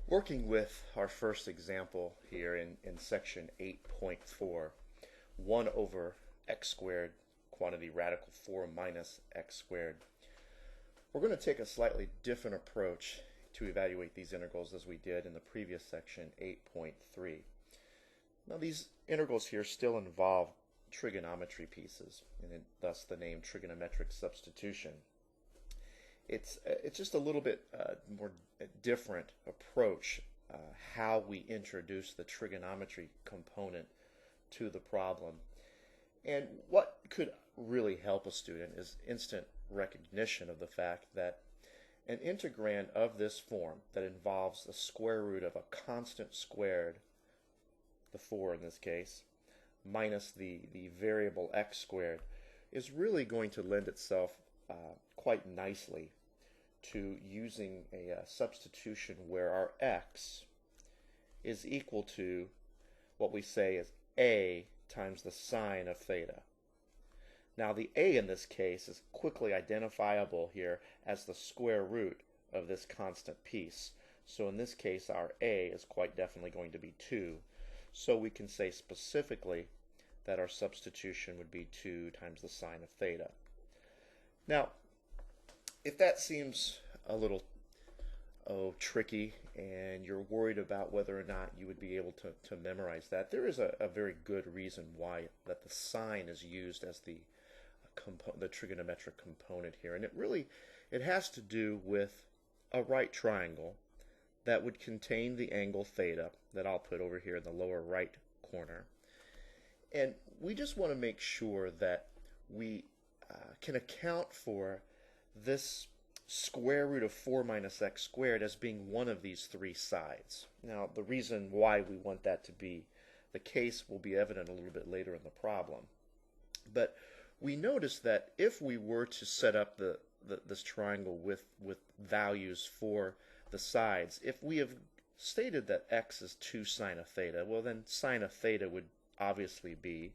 Working with our first example here in section 8.4, 1 over x squared, quantity radical 4 minus x squared, we're going to take a slightly different approach to evaluate these integrals as we did in the previous section 8.3. Now these integrals here still involve trigonometry pieces, and thus the name trigonometric substitution. It's just a little bit more different approach how we introduce the trigonometry component to the problem. And what could really help a student is instant recognition of the fact that an integrand of this form that involves the square root of a constant squared, the 4 in this case, minus the variable x squared, is really going to lend itself quite nicely to using a substitution where our x is equal to what we say is a times the sine of theta. Now the a in this case is quickly identifiable here as the square root of this constant piece. So in this case our a is quite definitely going to be 2. So we can say specifically that our substitution would be 2 times the sine of theta. Now, if that seems a little tricky and you're worried about whether or not you would be able to memorize that, there is a very good reason why that the sine is used as the trigonometric component here. And it has to do with a right triangle that would contain the angle theta that I'll put over here in the lower right corner. And we just want to make sure that we can account for this square root of 4 minus x squared as being one of these three sides. Now the reason why we want that to be the case will be evident a little bit later in the problem. But we notice that if we were to set up this triangle with values for the sides, if we have stated that x is 2 sine of theta, well then sine of theta would obviously be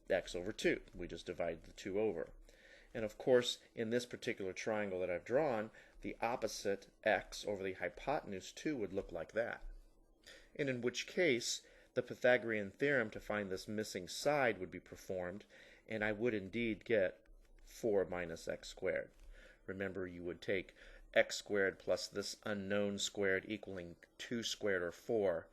x over 2. We just divide the 2 over. And of course, in this particular triangle that I've drawn, the opposite x over the hypotenuse 2 would look like that. And in which case, the Pythagorean theorem to find this missing side would be performed, and I would indeed get 4 minus x squared. Remember, you would take x squared plus this unknown squared equaling 2 squared or 4,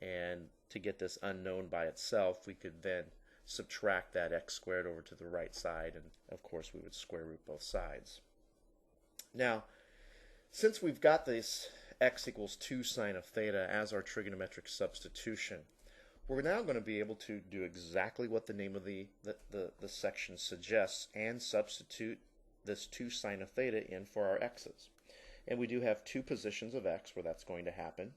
and to get this unknown by itself, we could then subtract that x squared over to the right side, and of course we would square root both sides. Now, since we've got this x equals 2 sine of theta as our trigonometric substitution, we're now going to be able to do exactly what the name of the section suggests and substitute this 2 sine of theta in for our x's. And we do have two positions of x where that's going to happen.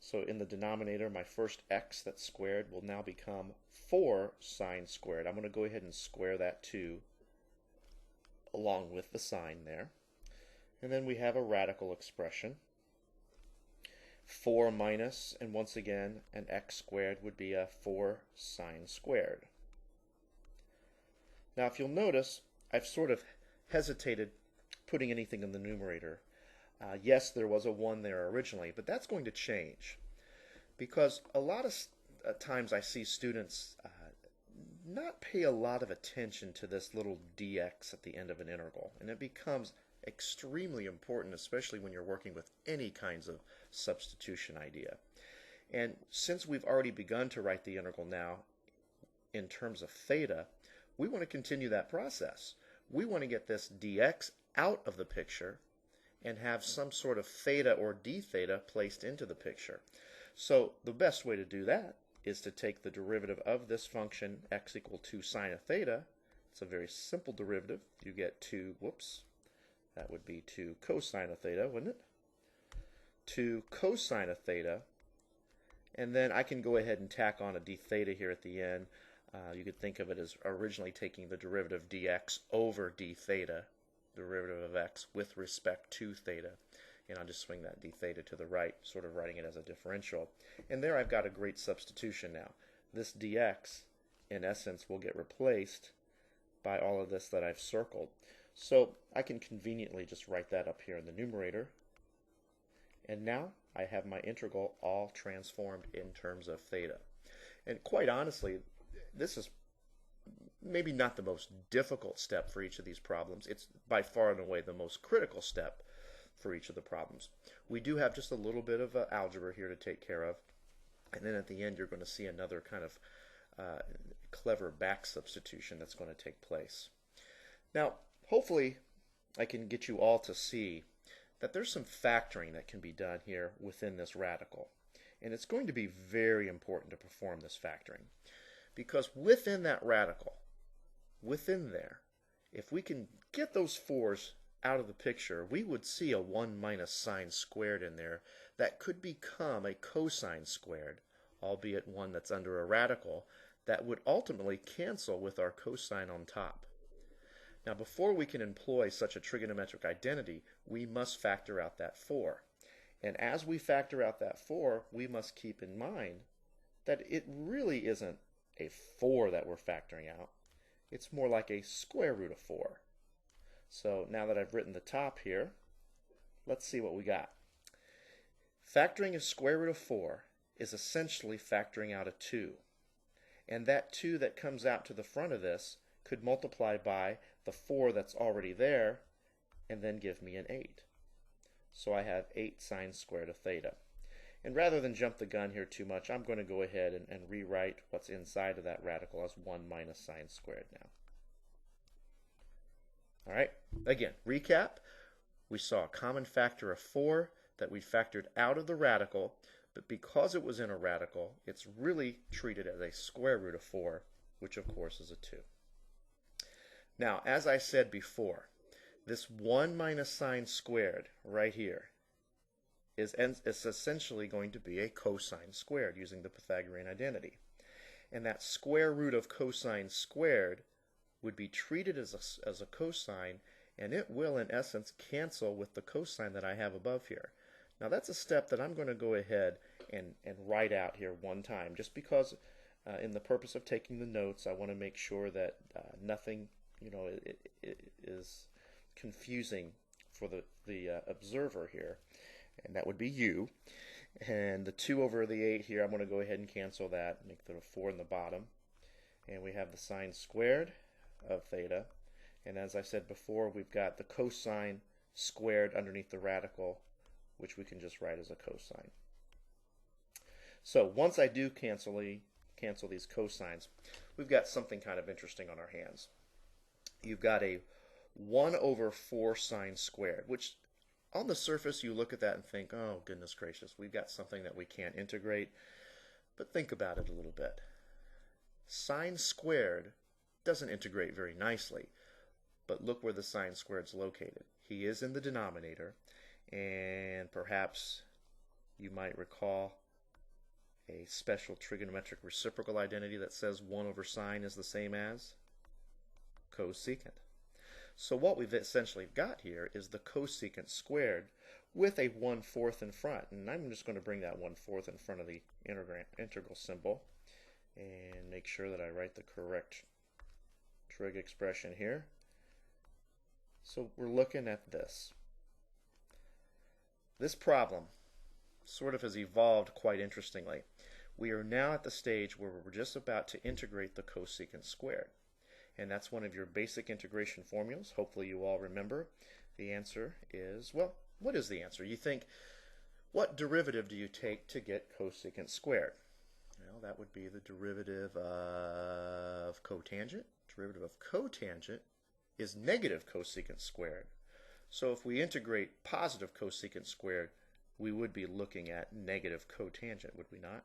So in the denominator, my first x that's squared will now become 4 sine squared. I'm going to go ahead and square that 2 along with the sine there. And then we have a radical expression. 4 minus, and once again, an x squared would be a 4 sine squared. Now if you'll notice, I've sort of hesitated putting anything in the numerator. Yes, there was a 1 there originally, but that's going to change because a lot of times I see students not pay a lot of attention to this little dx at the end of an integral, and it becomes extremely important, especially when you're working with any kinds of substitution idea. And since we've already begun to write the integral now in terms of theta, we want to continue that process. We want to get this dx out of the picture and have some sort of theta or d theta placed into the picture. So the best way to do that is to take the derivative of this function x equal 2 sine of theta. It's a very simple derivative. You get 2, that would be 2 cosine of theta, wouldn't it? 2 cosine of theta, and then I can go ahead and tack on a d theta here at the end. You could think of it as originally taking the derivative dx over d theta, derivative of x with respect to theta, and I'll just swing that d theta to the right, sort of writing it as a differential. And there I've got a great substitution now. This dx, in essence, will get replaced by all of this that I've circled. So I can conveniently just write that up here in the numerator. And now I have my integral all transformed in terms of theta. And quite honestly, this is maybe not the most difficult step for each of these problems. It's by far and away the most critical step for each of the problems. We do have just a little bit of algebra here to take care of. And then at the end, you're going to see another kind of clever back substitution that's going to take place. Now, hopefully, I can get you all to see that there's some factoring that can be done here within this radical. And it's going to be very important to perform this factoring. Because within that radical, within there, if we can get those 4's out of the picture, we would see a 1 minus sine squared in there that could become a cosine squared, albeit one that's under a radical, that would ultimately cancel with our cosine on top. Now, before we can employ such a trigonometric identity, we must factor out that 4. And as we factor out that 4, we must keep in mind that it really isn't a 4 that we're factoring out. It's more like a square root of 4. So now that I've written the top here, let's see what we got. Factoring a square root of 4 is essentially factoring out a 2. And that 2 that comes out to the front of this could multiply by the 4 that's already there and then give me an 8. So I have 8 sine squared of theta. And rather than jump the gun here too much, I'm going to go ahead and rewrite what's inside of that radical as 1 minus sine squared now. All right, again, recap. We saw a common factor of 4 that we factored out of the radical, but because it was in a radical, it's really treated as a square root of 4, which of course is a 2. Now, as I said before, this 1 minus sine squared right here is essentially going to be a cosine squared using the Pythagorean identity. And that square root of cosine squared would be treated as a cosine, and it will in essence cancel with the cosine that I have above here. Now that's a step that I'm going to go ahead and write out here one time, just because in the purpose of taking the notes, I want to make sure that nothing is confusing for the observer here, and that would be you. And the 2 over the 8 here, I'm going to go ahead and cancel that, make the 4 in the bottom. And we have the sine squared of theta. And as I said before, we've got the cosine squared underneath the radical, which we can just write as a cosine. So once I do cancel these cosines, we've got something kind of interesting on our hands. You've got a 1 over 4 sine squared, which on the surface you look at that and think, oh goodness gracious, we've got something that we can't integrate. But think about it a little bit. Sine squared doesn't integrate very nicely, but look where the sine squared is located. He is in the denominator, and perhaps you might recall a special trigonometric reciprocal identity that says 1 over sine is the same as cosecant. So what we've essentially got here is the cosecant squared with a 1/4 in front. And I'm just going to bring that 1/4 in front of the integral symbol and make sure that I write the correct trig expression here. So we're looking at this. This problem sort of has evolved quite interestingly. We are now at the stage where we're just about to integrate the cosecant squared. And that's one of your basic integration formulas. Hopefully you all remember. The answer is, well, what is the answer? You think, what derivative do you take to get cosecant squared? Well, that would be the derivative of cotangent. Derivative of cotangent is negative cosecant squared. So if we integrate positive cosecant squared, we would be looking at negative cotangent, would we not?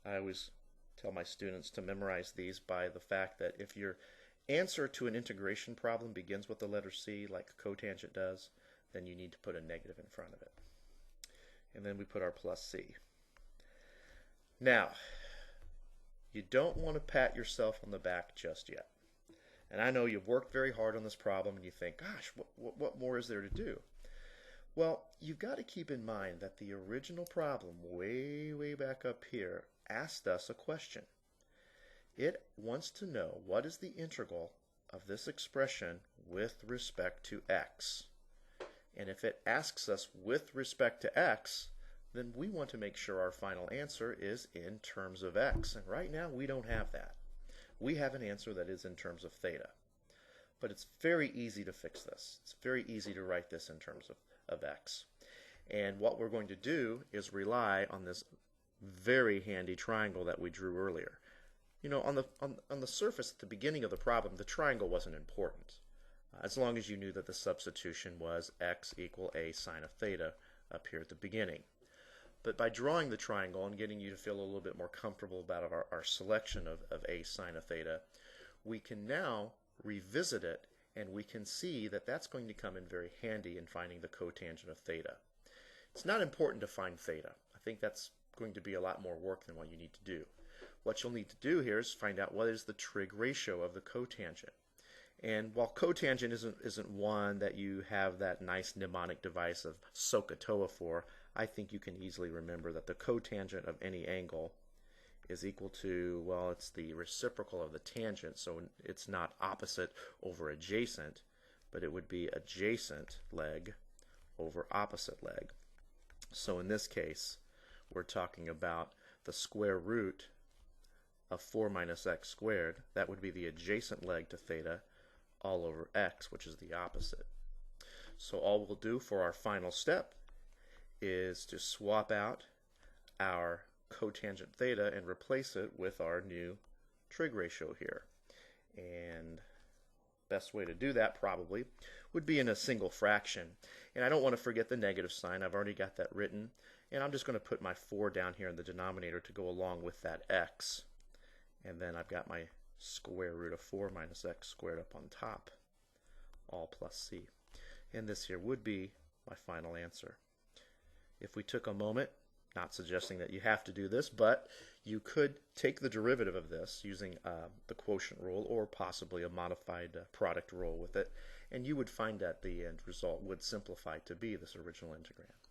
I always tell my students to memorize these by the fact that if your answer to an integration problem begins with the letter C, like cotangent does, then you need to put a negative in front of it. And then we put our plus C. Now, you don't want to pat yourself on the back just yet. And I know you've worked very hard on this problem and you think, gosh, what more is there to do? Well, you've got to keep in mind that the original problem, way back up here, asked us a question. It wants to know what is the integral of this expression with respect to x. And if it asks us with respect to x, then we want to make sure our final answer is in terms of x. And right now we don't have that. We have an answer that is in terms of theta. But it's very easy to fix this. It's very easy to write this in terms of x. And what we're going to do is rely on this very handy triangle that we drew earlier. You know, on the surface at the beginning of the problem, the triangle wasn't important. As long as you knew that the substitution was x equal a sine of theta up here at the beginning. But by drawing the triangle and getting you to feel a little bit more comfortable about our selection of a sine of theta, we can now revisit it and we can see that that's going to come in very handy in finding the cotangent of theta. It's not important to find theta. I think that's going to be a lot more work than what you need to do. What you'll need to do here is find out what is the trig ratio of the cotangent. And while cotangent isn't one that you have that nice mnemonic device of SOHCAHTOA for, I think you can easily remember that the cotangent of any angle is equal to, well, it's the reciprocal of the tangent, so it's not opposite over adjacent, but it would be adjacent leg over opposite leg. So in this case, we're talking about the square root of 4 minus x squared. That would be the adjacent leg to theta all over x, which is the opposite. So all we'll do for our final step is to swap out our cotangent theta and replace it with our new trig ratio here. And best way to do that probably would be in a single fraction. And I don't want to forget the negative sign. I've already got that written. And I'm just going to put my 4 down here in the denominator to go along with that x. And then I've got my square root of 4 minus x squared up on top, all plus c. And this here would be my final answer. If we took a moment, not suggesting that you have to do this, but you could take the derivative of this using the quotient rule or possibly a modified product rule with it, and you would find that the end result would simplify to be this original integrand.